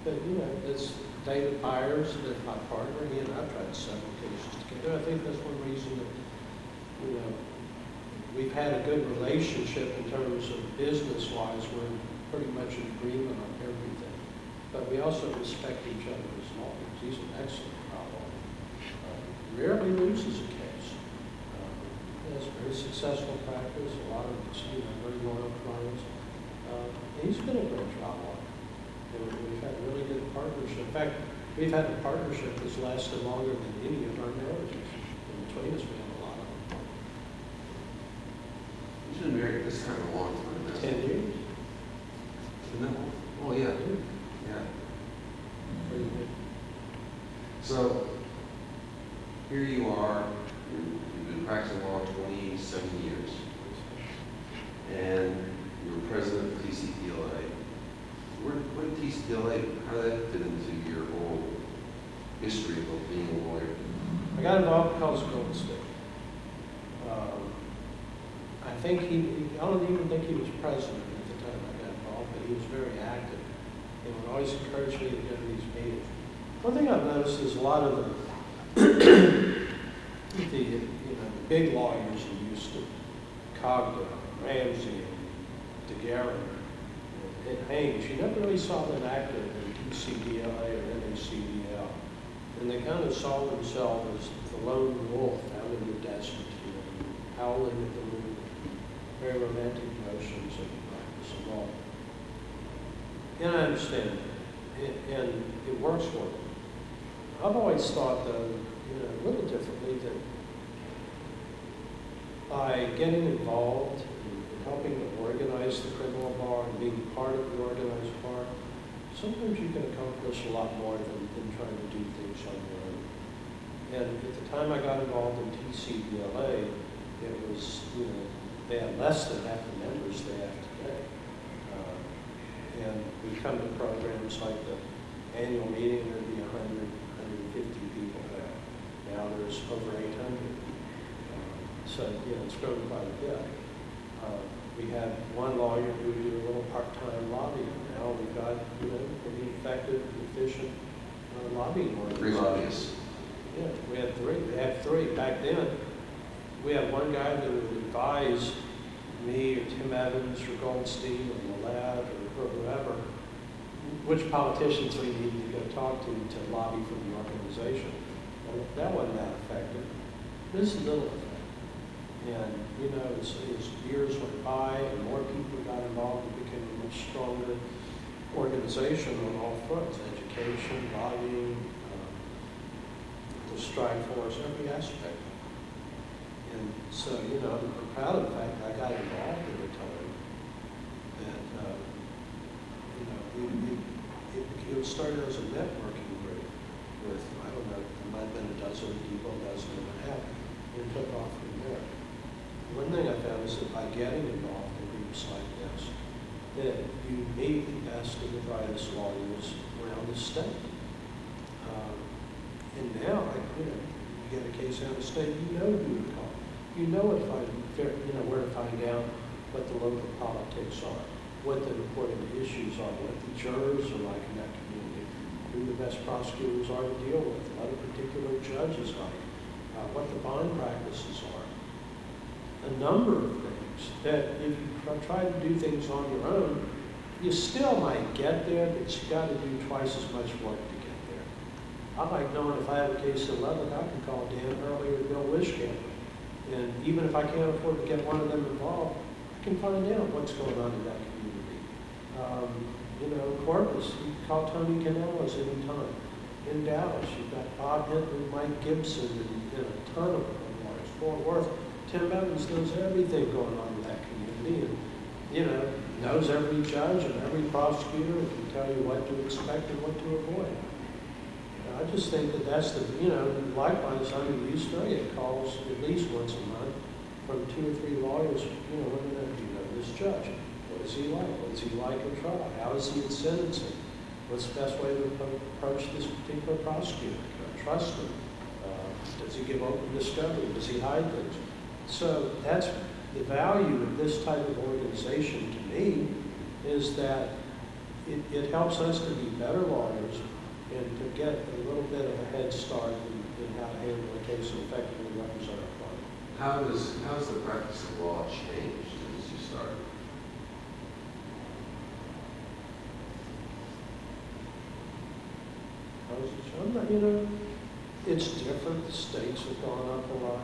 But, you know, it's David Byers, that's my partner. He and I tried several cases together. I think that's one reason that, you know, we've had a good relationship in terms of business-wise. We're pretty much in agreement on everything. But we also respect each other as lawyers. He's an excellent trial lawyer. Rarely loses a case. He has a very successful practice, a lot of, you know, very loyal clients. He's been a great trial lawyer. And we've had a really good partnership. In fact, we've had a partnership that's lasted longer than any of our marriages. In between us, we have a lot of them. He's been married this time a long time now. 10 years. Isn't that long? Oh, yeah. Yeah. Pretty good. So, here you are, you've been practicing law 27 years, and you're president of TCPLA. Where did TCPLA, how did that fit into your whole history of being a lawyer? I got involved because of Golden State. I think I don't even think he was president at the time I got involved, but he was very active. He would always encourage me to go to these meetings. One thing I've noticed is a lot of the big lawyers in Houston, Cogdell, Ramsey, and DeGarrett, and Haynes, you never really saw them active in TCDLA or NACDL. And they kind of saw themselves as the lone wolf out in the desert, you know, howling at the moon, very romantic notions of practice of law. And I understand that, and it works for them. I've always thought, though, you know, a little differently, that by getting involved in helping to organize the criminal bar and being part of the organized bar, sometimes you can accomplish a lot more than trying to do things on your own. And at the time I got involved in TCBLA, it was, you know, they had less than half the members they have today. And we come to programs like the annual meeting, there'd be 100, 150 people there. Now there's over 800. So, you know, it's grown quite a bit. We had one lawyer who did a little part-time lobbying. Now we've got, you know, pretty effective, efficient lobbying organization. 3 lobbyists. Yeah, we had 3. They had 3. Back then, we had one guy that would advise me or Tim Evans or Goldstein or Millett or whoever, which politicians we needed to go talk to lobby for the organization. Well, that wasn't that effective. This is little effective. And, you know, as years went by and more people got involved, it became a much stronger organization on all fronts: education, lobbying, the strike force, every aspect. And so, you know, I'm proud of the fact that I got involved at the time. And, you know, it started as a networking group with, I don't know, there might have been a dozen people, a dozen and a half. It took off from there. One thing I found is that by getting involved in groups like this, that you meet the best and the brightest lawyers around the state. And now, you know, you get a case out of state, you know who to call. you know where to find out what the local politics are, what the important issues are, what the jurors are like in that community, who the best prosecutors are to deal with, what a particular judge is like, what the bond practices are. A number of things that if you try to do things on your own, you still might get there, but you got to do twice as much work to get there. I like knowing if I have a case in Lubbock, I can call Dan Hurley or Bill Wishkamp. And even if I can't afford to get one of them involved, I can find out what's going on in that community. Corpus, you can call Tony Canales anytime. In Dallas, you've got Bob Hinton, Mike Gibson, and a ton of lawyers. Fort Worth, Tim Evans knows everything going on in that community, and knows every judge and every prosecutor and can tell you what to expect and what to avoid. I just think that that's likewise, under the Easter egg calls at least once a month from 2 or 3 lawyers, what do you know this judge? What is he like? What is he like in trial? How is he in sentencing? What's the best way to approach this particular prosecutor? Can I trust him? Does he give open discovery? Does he hide things? So that's the value of this type of organization to me, is that it helps us to be better lawyers and to get a little bit of a head start in how to handle a case and effectively represent our client. How's the practice of law changed since you started? It's different. The stakes have gone up a lot.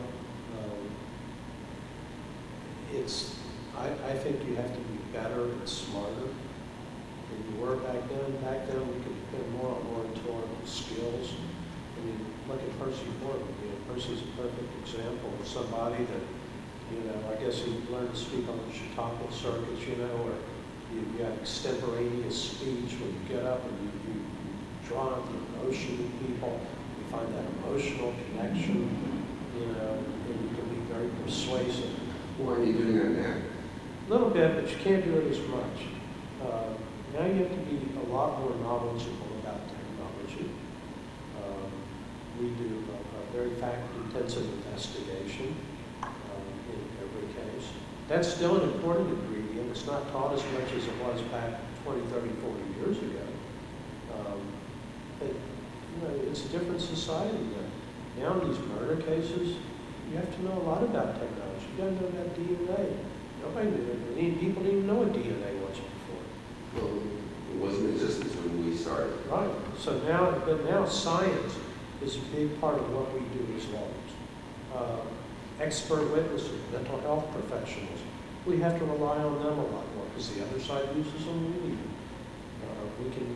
I think you have to be better and smarter than you were back then. Back then, we could depend more on oratorical skills. I mean, look at Percy Ford. Percy's a perfect example of somebody that, I guess he learned to speak on the Chautauqua circuits, where you have extemporaneous speech where you get up and you draw out the emotion in people. You find that emotional connection, and you can be very persuasive. Why are you doing that now? A little bit, but you can't do it as much. Now you have to be a lot more knowledgeable about technology. We do a very fact-intensive investigation in every case. That's still an important ingredient. It's not taught as much as it was back 20, 30, 40 years ago. But, it's a different society now. Now in these murder cases, you have to know a lot about technology. You got to know about DNA. Nobody knew. People didn't even know what DNA was before. Well, it wasn't in existence when we started. Right. So now science is a big part of what we do as lawyers. Expert witnesses, mental health professionals, we have to rely on them a lot more because the other side uses them. We can,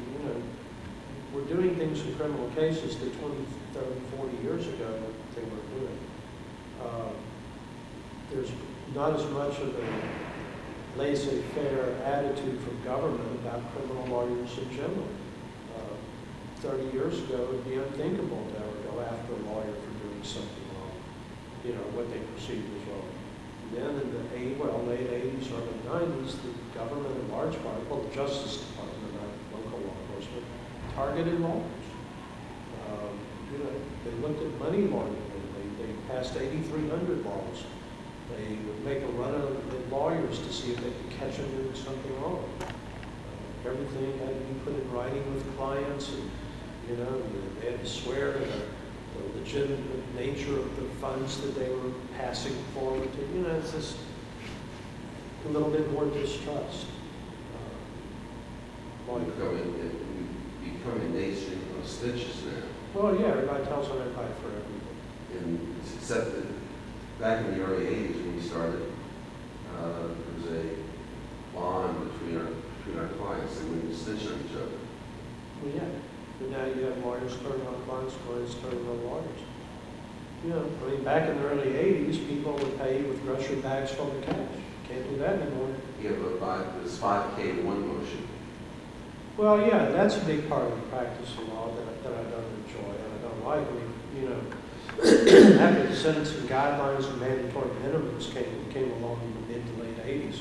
we're doing things in criminal cases that 20, 30, 40 years ago they weren't doing. There's not as much of a laissez-faire attitude from government about criminal lawyers in general. 30 years ago, it would be unthinkable to ever go after a lawyer for doing something wrong, what they perceived as wrong. Then in the late 80s, early 90s, the government in large part, the Justice Department, not local law enforcement, targeted lawyers. They looked at money laundering. They passed 8,300 laws. They would make a run at lawyers to see if they could catch them doing something wrong. Everything had to be put in writing with clients, and they had to swear to the legitimate nature of the funds that they were passing forward to. It's just a little bit more distrust. We become a nation of snitches now. Well, yeah, everybody tells on everybody for everything. And except that back in the early 80s when we started, there was a bond between our clients. They wouldn't snitch on each other. Well, yeah. But now you have lawyers turning on clients turning on lawyers. Back in the early 80s, people would pay you with grocery bags full of cash. Can't do that anymore. Yeah, but this 5K1 motion. Well, yeah, that's a big part of the practice of law that I don't enjoy and I don't like. After the sentencing guidelines and mandatory minimums came along in the mid to late 80s,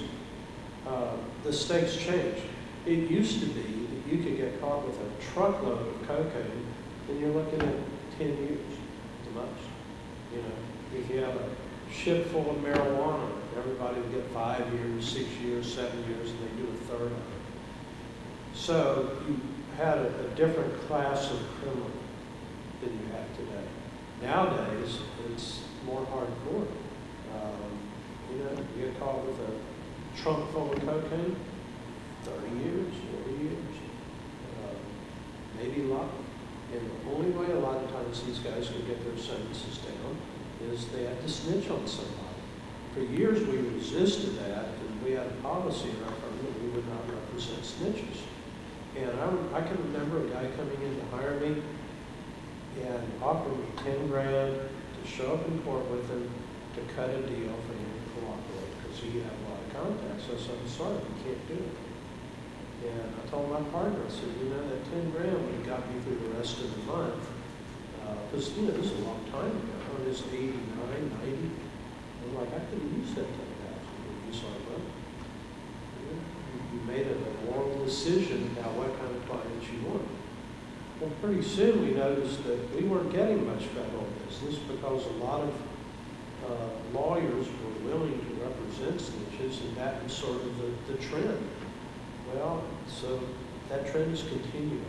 the stakes changed. It used to be that you could get caught with a truckload of cocaine and you're looking at 10 years, the most. If you have ship full of marijuana. Everybody would get 5 years, 6 years, 7 years, and they do a third of it. So you had a different class of criminal than you have today. Nowadays, it's more hardcore. You know, you get caught with a trunk full of cocaine, 30 years, 40 years, maybe life. And the only way a lot of times these guys can get their sentences down is they have to snitch on somebody. For years we resisted that, and we had a policy in our firm that we would not represent snitches. And I can remember a guy coming in to hire me and offering me 10 grand to show up in court with him to cut a deal for him to cooperate because he had a lot of contacts. I said, I'm sorry, we can't do it. And I told my partner, I said, you know, that 10 grand would have got me through the rest of the month. Because, you know, this is a long time ago. I was 89, 90. I'm like, I could have used that 10,000 to use our money. You made a moral decision about what kind of clients you want. Well, pretty soon we noticed that we weren't getting much federal business because a lot of lawyers were willing to represent snitches, and that was sort of the trend. Well, so that trend is continuing.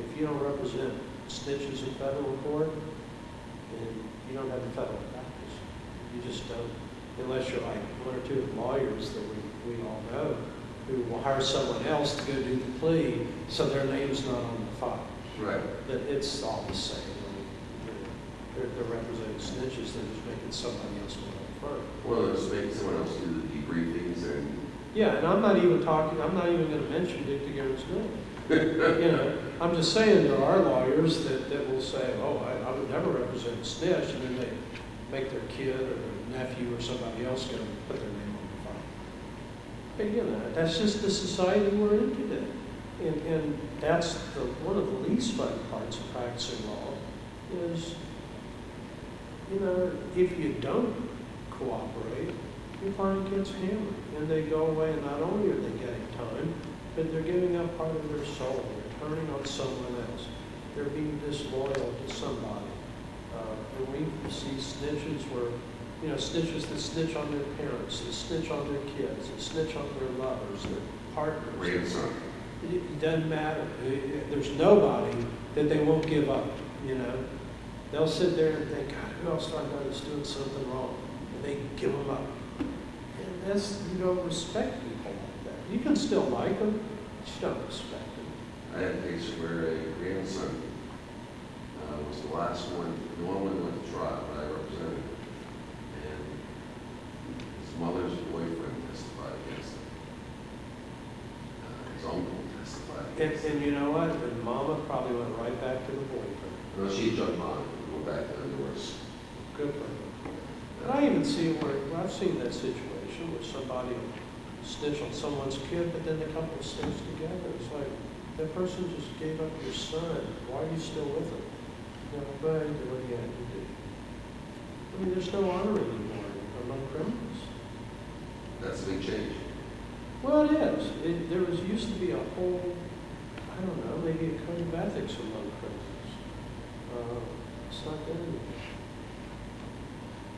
If you don't represent snitches in federal court, then you don't have a federal practice. You just don't, unless you're like one or two lawyers that we all know who will hire someone else to go do the plea, so their name's not on the file. Right. But it's all the same. I mean, they're representing snitches. They're just making somebody else go up front. Well, it's making someone else do the debriefings and. Yeah, and I'm not even going to mention Dick DeGuerin's name. You know, I'm just saying there are lawyers that will say, oh, I would never represent a snitch, and then they make their kid or their nephew or somebody else go and put their name on the file. But, you know, that's just the society we're in today. And that's one of the least fun parts of practicing law is, you know, if you don't cooperate, your client gets hammered, and they go away, and not only are they getting time, but they're giving up part of their soul. They're turning on someone else. They're being disloyal to somebody. And we see snitches where, you know, snitches that snitch on their parents, that snitch on their kids, that snitch on their lovers, their partners. Grandson. It doesn't matter. There's nobody that they won't give up, you know. They'll sit there and think, God, who else do I know that's doing something wrong? And they give them up. And that's, you don't respect people like that. You can still like them, but you don't respect them. I had a case where a grandson was the last one, the one that went to trial that I represented. And his mother's boyfriend testified against him. His uncle testified against him. And you know what? And Mama probably went right back to the boyfriend. No, she jumped on it and went back to the divorce. Good for her. And I even see I've seen that situation where somebody will snitch on someone's kid, but then the couple stays together. It's like, that person just gave up your son. Why are you still with him? You know, but what do you have to do? I mean, there's no honor anymore among criminals. That's a big change. Well, it is. There used to be a whole, I don't know, maybe a code of ethics among criminals. It's not there anymore.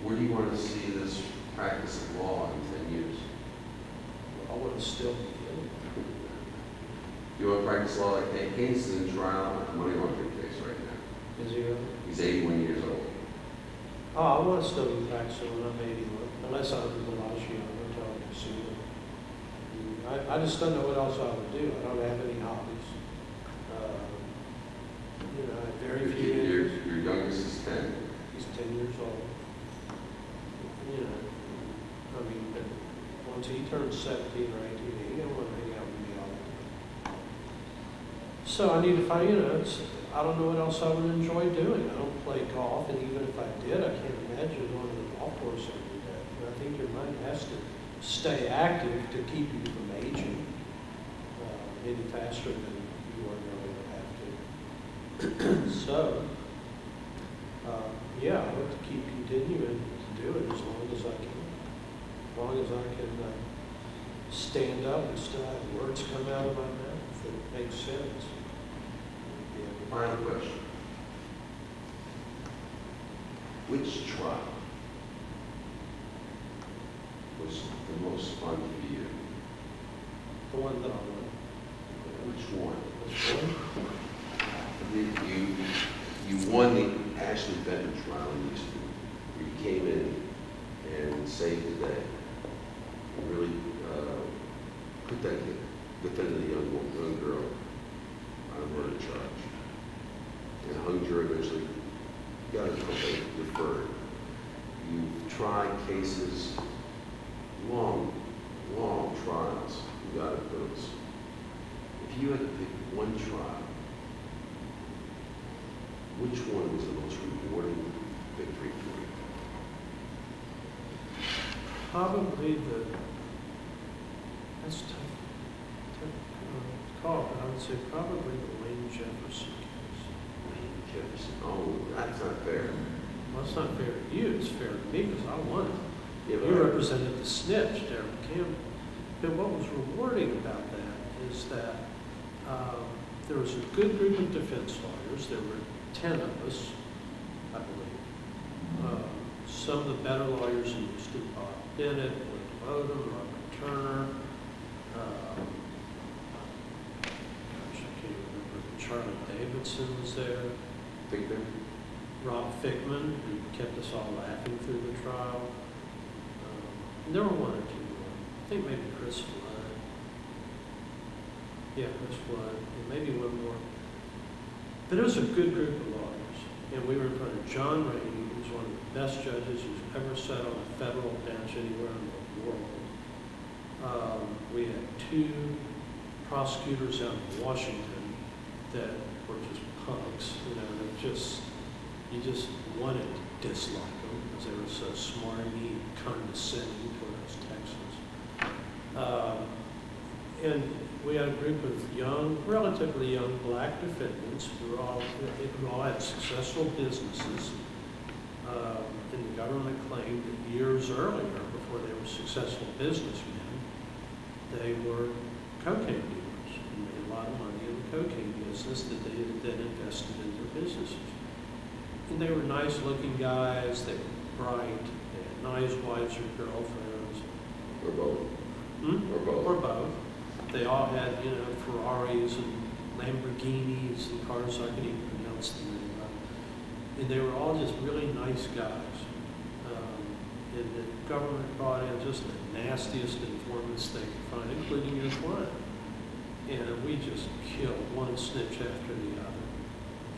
Where do you want to see this practice of law in 10 years? I want to still be in it. You want to practice law like Hank Haynes is in trial on a money laundering case right now. Is he really? He's 81 years old. Oh, I want to still be practicing when I'm 81, unless I'm in Bellagio, hotel, casino. I just don't know what else I would do. I don't have any hobbies. You know, I have very few years. Your youngest is 10. He's 10 years old. You know, I mean, but once he turns 17 or 18, he don't want to hang out with me all the time. So I need to find, you know, I don't know what else I would enjoy doing. I don't play golf, and even if I did, I can't imagine going to the golf course every day. And I think your mind has to stay active to keep you from aging any faster than you ordinarily would have to. So, yeah, I hope to keep continuing to do it as long as I can. As long as I can stand up and still have words come out of my mouth that make sense. Final question. Which trial was the most fun for you? The one that I won. Which one? Which one? You won the Ashley Benton trial in Houston. You came in and saved the day. You really put that kid, defended a young girl on a murder charge. And hung jury eventually got it deferred. You've tried cases, long trials. You got it those. If you had to pick one trial, which one was the most rewarding victory for you? Probably that's tough call, but I would say probably the Wayne Jefferson case. Wayne Jefferson. Oh, that's not fair. Well, it's not fair to you, it's fair to me because I won it. Yeah, You represented the snitch, Darrell Campbell. But what was rewarding about that is that there was a good group of defense lawyers. There were 10 of us, I believe. Some of the better lawyers in Houston, Bob Bennett, Wood Odom, Robert Turner, gosh, I can't remember. Charlie Davidson was there. Victor? Rob Fickman, who kept us all laughing through the trial. There were one or two more. I think maybe Chris Flood. Yeah, Chris Flood, and maybe one more. But it was a good group of lawyers. And we were in front of John Rainey, who's one of the best judges who's ever sat on a federal bench anywhere in the world. We had 2 prosecutors out in Washington that were just punks, you just wanted to dislike them because they were so smarmy and condescending toward us Texans. And we had a group of relatively young black defendants who all had successful businesses. And the government claimed that years earlier, before they were successful businessmen, they were cocaine dealers and made a lot of money in the cocaine business that they had then invested in their businesses. And they were nice-looking guys. They were bright. They had nice wives or girlfriends. Or both. Hmm? Or both. Or both. They all had, Ferraris and Lamborghinis and cars I could even pronounce the name of. And they were all just really nice guys. And the government brought in just the nastiest informants they could find, including your client. And we just killed one snitch after the other.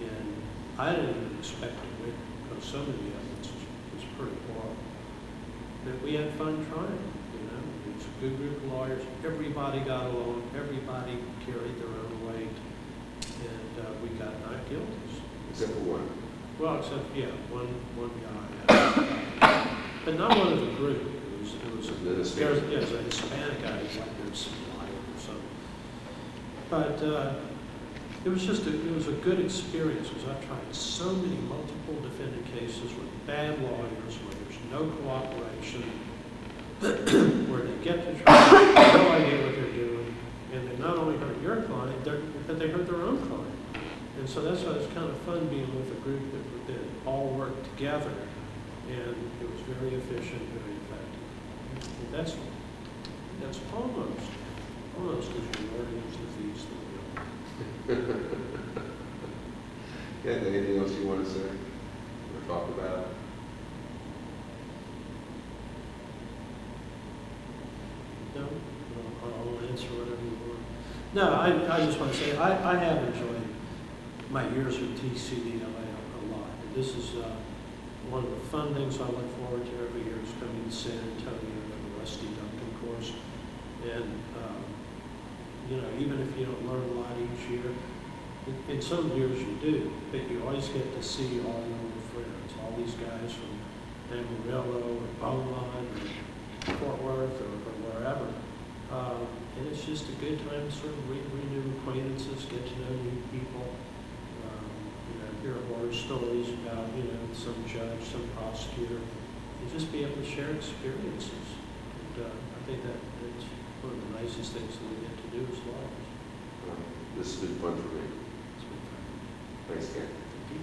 And I didn't even expect to win because some of the evidence was pretty horrible. But we had fun trying, It was a good group of lawyers. Everybody got along. Everybody carried their own weight. And we got not guilty. Except for one. Well, one guy. But not one of the group. It was a Hispanic guy who was like there's some liar or something. But it was a good experience because I've tried so many multiple defendant cases with bad lawyers where there's no cooperation, where they get to trial, they have no idea what they're doing, and they not only hurt your client, but they hurt their own client. And so that's why it's kind of fun being with a group that all worked together, and it was very efficient, very effective. And that's almost as rewarding as the fees that we owe. Yeah, anything else you want to say or talk about? No? I'll answer whatever you want. No, I just want to say I have enjoyed my years with TCDLA a lot. And this is one of the fun things I look forward to every year is coming to San Antonio for the Rusty Duncan course. And, even if you don't learn a lot each year, in some years you do, but you always get to see all your old friends, all these guys from Amarillo or Beaumont or Fort Worth or wherever. And it's just a good time to sort of renew acquaintances, get to know new people, hear horror stories about, some judge, some prosecutor, and just be able to share experiences. And I think that's one of the nicest things that we get to do as lawyers. This has been fun for me. It's been fun. Thanks, Ken. Thank you.